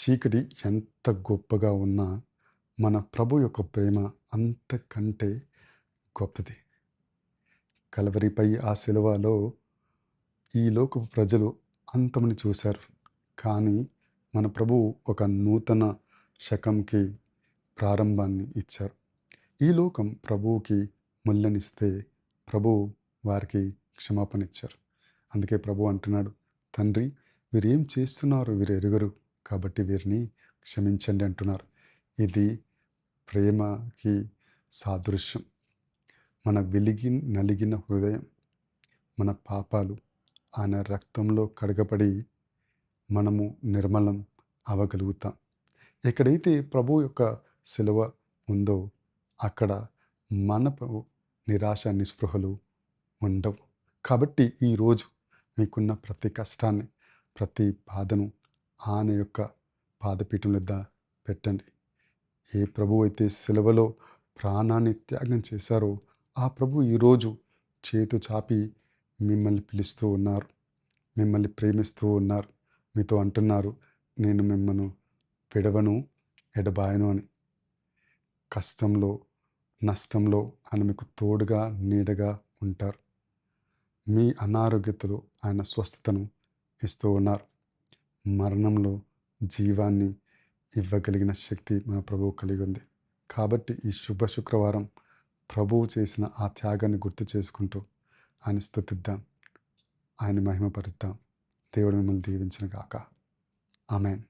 చీకటి ఎంత గొప్పగా ఉన్నా మన ప్రభు యొక్క ప్రేమ అంతకంటే గొప్పది. కలవరిపై ఆ శిలువలో ఈ లోకపు ప్రజలు అంతముని చూశారు. కానీ మన ప్రభువు ఒక నూతన శకంకి ప్రారంభాన్ని ఇచ్చారు. ఈ లోకం ప్రభువుకి ముళ్ళనిస్తే ప్రభువు వారికి క్షమాపణ ఇచ్చారు. అందుకే ప్రభువు అంటున్నాడు, తండ్రి వీరేం చేస్తున్నారు వీరు ఎరుగరు కాబట్టి వీరిని క్షమించండి అంటున్నారు. ఇది ప్రేమకి సాదృశ్యం. మన నలిగిన హృదయం, మన పాపాలు ఆయన రక్తంలో కడగబడి మనము నిర్మలం అవ్వగలుగుతాం. ఎక్కడైతే ప్రభు యొక్క శిలువ ఉందో అక్కడ మనకు నిరాశ నిస్పృహలు ఉండవు. కాబట్టి ఈరోజు మీకున్న ప్రతి కష్టాన్ని, ప్రతి బాధను ఆయన యొక్క పాదపీఠం వద్ద పెట్టండి. ఏ ప్రభు అయితే శిలువలో ప్రాణాన్ని త్యాగం చేశారో ఆ ప్రభు ఈరోజు చేతు చాపి మిమ్మల్ని పిలుస్తూ ఉన్నారు, మిమ్మల్ని ప్రేమిస్తూ ఉన్నారు. మీతో అంటున్నారు, నేను మిమ్మల్ని విడవను, ఎడబాయను అని. కష్టంలో, నష్టంలో ఆయన మీకు తోడుగా, నీడగా ఉంటారు. మీ అనారోగ్యతలో ఆయన స్వస్థతను ఇస్తూ ఉన్నారు. మరణంలో జీవాన్ని ఇవ్వగలిగిన శక్తి మన ప్రభువు కలిగి ఉంది. కాబట్టి ఈ శుభ శుక్రవారం ప్రభువు చేసిన ఆ త్యాగాన్ని గుర్తు చేసుకుంటూ ఆయన స్తుతిద్దాం, ఆయన మహిమపరుద్దాం. దేవుడు మిమ్మల్ని దీవించును గాక. ఆమేన్.